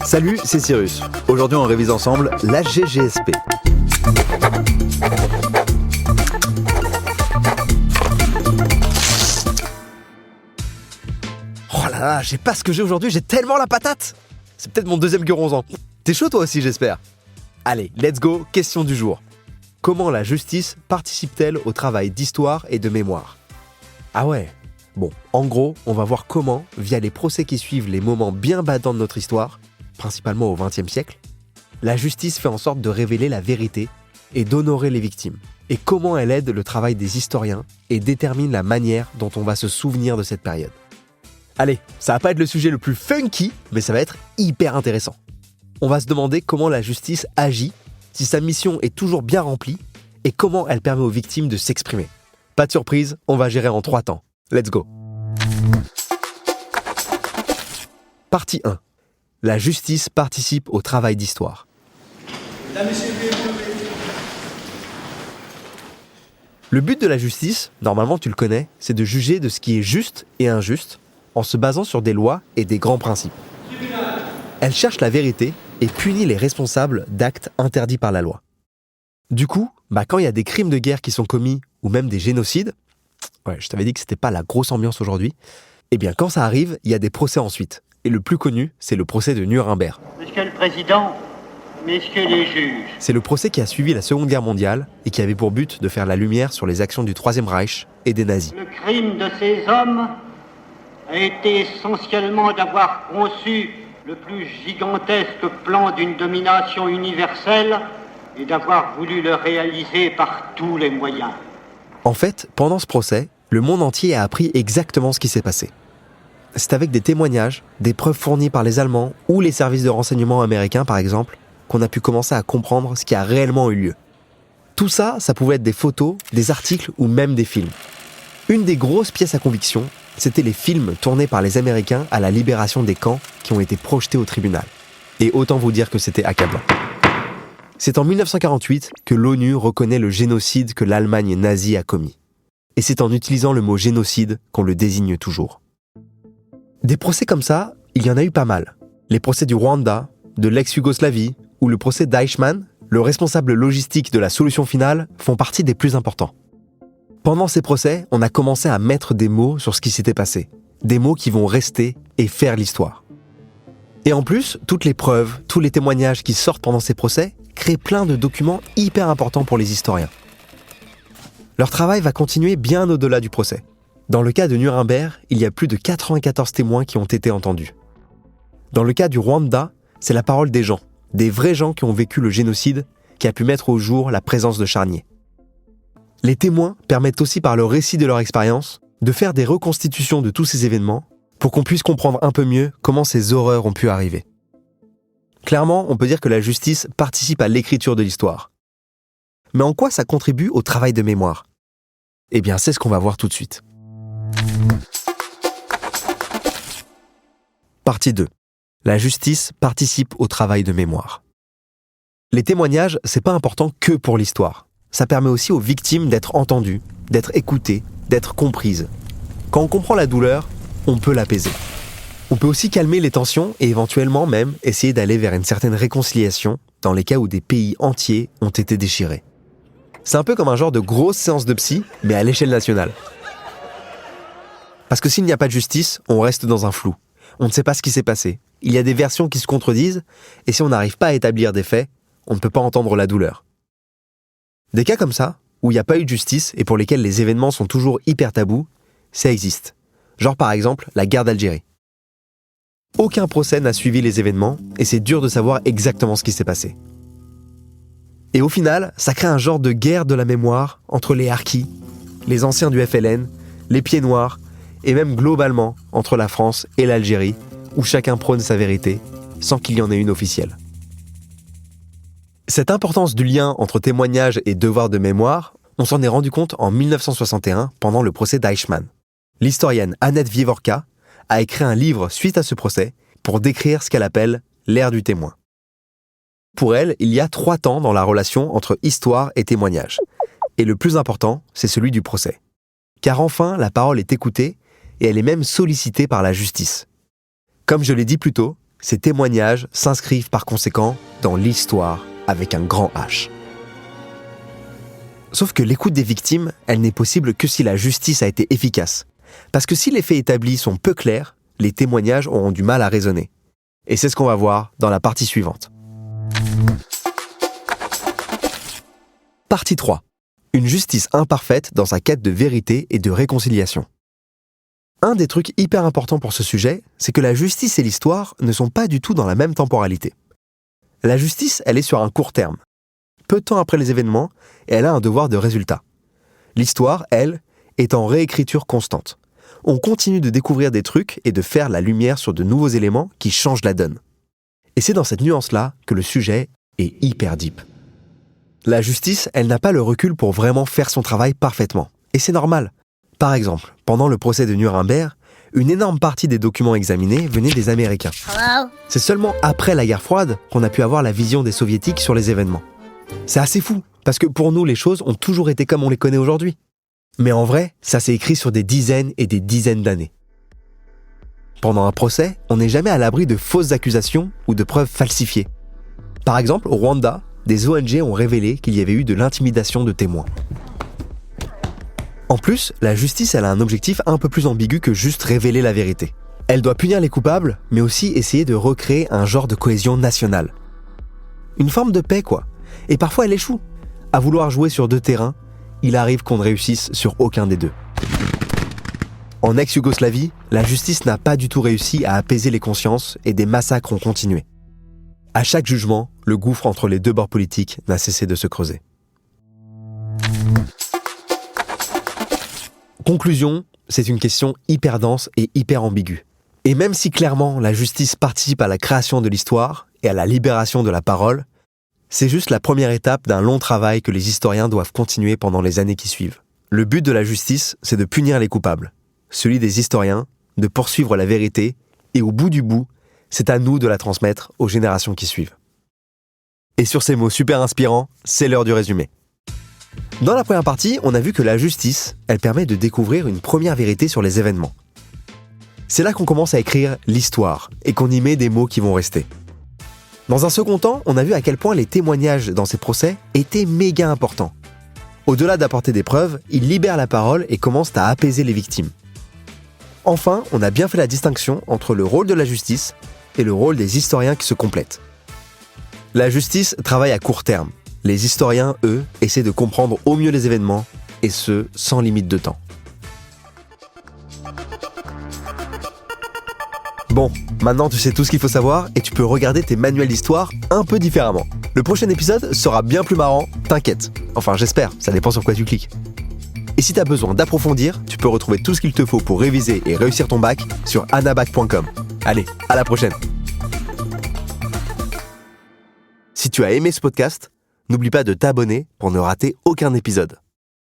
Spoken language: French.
Salut, c'est Cyrus. Aujourd'hui, on révise ensemble la GGSP. Oh là là, je sais pas ce que j'ai aujourd'hui, j'ai tellement la patate. C'est peut-être mon deuxième guronzan. T'es chaud toi aussi, j'espère. Allez, let's go, question du jour. Comment la justice participe-t-elle au travail d'histoire et de mémoire ? Ah ouais. Bon, en gros, on va voir comment, via les procès qui suivent les moments bien battants de notre histoire, principalement au XXe siècle, la justice fait en sorte de révéler la vérité et d'honorer les victimes, et comment elle aide le travail des historiens et détermine la manière dont on va se souvenir de cette période. Allez, ça va pas être le sujet le plus funky, mais ça va être hyper intéressant. On va se demander comment la justice agit, si sa mission est toujours bien remplie, et comment elle permet aux victimes de s'exprimer. Pas de surprise, on va gérer en 3 temps. Let's go. Partie 1. La justice participe au travail d'histoire. Le but de la justice, normalement tu le connais, c'est de juger de ce qui est juste et injuste en se basant sur des lois et des grands principes. Elle cherche la vérité et punit les responsables d'actes interdits par la loi. Du coup, quand il y a des crimes de guerre qui sont commis ou même des génocides, je t'avais dit que c'était pas la grosse ambiance aujourd'hui, quand ça arrive, il y a des procès ensuite. Et le plus connu, c'est le procès de Nuremberg. Monsieur le Président, messieurs les juges. C'est le procès qui a suivi la Seconde Guerre mondiale et qui avait pour but de faire la lumière sur les actions du Troisième Reich et des nazis. Le crime de ces hommes a été essentiellement d'avoir conçu le plus gigantesque plan d'une domination universelle et d'avoir voulu le réaliser par tous les moyens. En fait, pendant ce procès, le monde entier a appris exactement ce qui s'est passé. C'est avec des témoignages, des preuves fournies par les Allemands ou les services de renseignement américains par exemple, qu'on a pu commencer à comprendre ce qui a réellement eu lieu. Tout ça, ça pouvait être des photos, des articles ou même des films. Une des grosses pièces à conviction, c'était les films tournés par les Américains à la libération des camps qui ont été projetés au tribunal. Et autant vous dire que c'était accablant. C'est en 1948 que l'ONU reconnaît le génocide que l'Allemagne nazie a commis. Et c'est en utilisant le mot génocide qu'on le désigne toujours. Des procès comme ça, il y en a eu pas mal. Les procès du Rwanda, de l'ex-Yougoslavie ou le procès d'Eichmann, le responsable logistique de la solution finale, font partie des plus importants. Pendant ces procès, on a commencé à mettre des mots sur ce qui s'était passé. Des mots qui vont rester et faire l'histoire. Et en plus, toutes les preuves, tous les témoignages qui sortent pendant ces procès créent plein de documents hyper importants pour les historiens. Leur travail va continuer bien au-delà du procès. Dans le cas de Nuremberg, il y a plus de 94 témoins qui ont été entendus. Dans le cas du Rwanda, c'est la parole des gens, des vrais gens qui ont vécu le génocide, qui a pu mettre au jour la présence de charniers. Les témoins permettent aussi par le récit de leur expérience de faire des reconstitutions de tous ces événements pour qu'on puisse comprendre un peu mieux comment ces horreurs ont pu arriver. Clairement, on peut dire que la justice participe à l'écriture de l'histoire. Mais en quoi ça contribue au travail de mémoire ? C'est ce qu'on va voir tout de suite. Partie 2. La justice participe au travail de mémoire. Les témoignages, c'est pas important que pour l'histoire. Ça permet aussi aux victimes d'être entendues, d'être écoutées, d'être comprises. Quand on comprend la douleur, on peut l'apaiser. On peut aussi calmer les tensions et éventuellement même essayer d'aller vers une certaine réconciliation dans les cas où des pays entiers ont été déchirés. C'est un peu comme un genre de grosse séance de psy, mais à l'échelle nationale. Parce que s'il n'y a pas de justice, on reste dans un flou. On ne sait pas ce qui s'est passé. Il y a des versions qui se contredisent, et si on n'arrive pas à établir des faits, on ne peut pas entendre la douleur. Des cas comme ça, où il n'y a pas eu de justice et pour lesquels les événements sont toujours hyper tabous, ça existe. Genre par exemple, la guerre d'Algérie. Aucun procès n'a suivi les événements, et c'est dur de savoir exactement ce qui s'est passé. Et au final, ça crée un genre de guerre de la mémoire entre les harkis, les anciens du FLN, les pieds noirs, et même globalement entre la France et l'Algérie, où chacun prône sa vérité, sans qu'il y en ait une officielle. Cette importance du lien entre témoignage et devoir de mémoire, on s'en est rendu compte en 1961 pendant le procès d'Eichmann. L'historienne Annette Wieworka a écrit un livre suite à ce procès pour décrire ce qu'elle appelle l'ère du témoin. Pour elle, il y a 3 temps dans la relation entre histoire et témoignage. Et le plus important, c'est celui du procès. Car enfin, la parole est écoutée et elle est même sollicitée par la justice. Comme je l'ai dit plus tôt, Ces témoignages s'inscrivent par conséquent dans l'histoire avec un grand H. Sauf que l'écoute des victimes, elle n'est possible que si la justice a été efficace. Parce que si les faits établis sont peu clairs, les témoignages auront du mal à résonner. Et c'est ce qu'on va voir dans la partie suivante. Partie 3. Une justice imparfaite dans sa quête de vérité et de réconciliation. Un des trucs hyper importants pour ce sujet, c'est que la justice et l'histoire ne sont pas du tout dans la même temporalité. La justice, elle est sur un court terme. Peu de temps après les événements, et elle a un devoir de résultat. L'histoire, elle, est en réécriture constante. On continue de découvrir des trucs et de faire la lumière sur de nouveaux éléments qui changent la donne. Et c'est dans cette nuance-là que le sujet est hyper deep. La justice, elle n'a pas le recul pour vraiment faire son travail parfaitement. Et c'est normal. Par exemple, pendant le procès de Nuremberg, une énorme partie des documents examinés venaient des Américains. Hello? C'est seulement après la guerre froide qu'on a pu avoir la vision des Soviétiques sur les événements. C'est assez fou, parce que pour nous, les choses ont toujours été comme on les connaît aujourd'hui. Mais en vrai, ça s'est écrit sur des dizaines et des dizaines d'années. Pendant un procès, on n'est jamais à l'abri de fausses accusations ou de preuves falsifiées. Par exemple, au Rwanda, des ONG ont révélé qu'il y avait eu de l'intimidation de témoins. En plus, la justice elle a un objectif un peu plus ambigu que juste révéler la vérité. Elle doit punir les coupables, mais aussi essayer de recréer un genre de cohésion nationale. Une forme de paix, quoi. Et parfois elle échoue. À vouloir jouer sur deux terrains, il arrive qu'on ne réussisse sur aucun des deux. En ex-Yougoslavie, la justice n'a pas du tout réussi à apaiser les consciences et des massacres ont continué. À chaque jugement, le gouffre entre les deux bords politiques n'a cessé de se creuser. Conclusion, c'est une question hyper dense et hyper ambiguë. Et même si clairement la justice participe à la création de l'histoire et à la libération de la parole, c'est juste la première étape d'un long travail que les historiens doivent continuer pendant les années qui suivent. Le but de la justice, c'est de punir les coupables. Celui des historiens, de poursuivre la vérité, et au bout du bout, c'est à nous de la transmettre aux générations qui suivent. Et sur ces mots super inspirants, c'est l'heure du résumé. Dans la première partie, on a vu que la justice, elle permet de découvrir une première vérité sur les événements. C'est là qu'on commence à écrire l'histoire et qu'on y met des mots qui vont rester. Dans un second temps, on a vu à quel point les témoignages dans ces procès étaient méga importants. Au-delà d'apporter des preuves, ils libèrent la parole et commencent à apaiser les victimes. Enfin, on a bien fait la distinction entre le rôle de la justice et le rôle des historiens qui se complètent. La justice travaille à court terme. Les historiens, eux, essaient de comprendre au mieux les événements, et ce, sans limite de temps. Bon, maintenant tu sais tout ce qu'il faut savoir et tu peux regarder tes manuels d'histoire un peu différemment. Le prochain épisode sera bien plus marrant, t'inquiète. Enfin, j'espère, ça dépend sur quoi tu cliques. Et si t'as besoin d'approfondir, tu peux retrouver tout ce qu'il te faut pour réviser et réussir ton bac sur anabac.com. Allez, à la prochaine. Si tu as aimé ce podcast, n'oublie pas de t'abonner pour ne rater aucun épisode.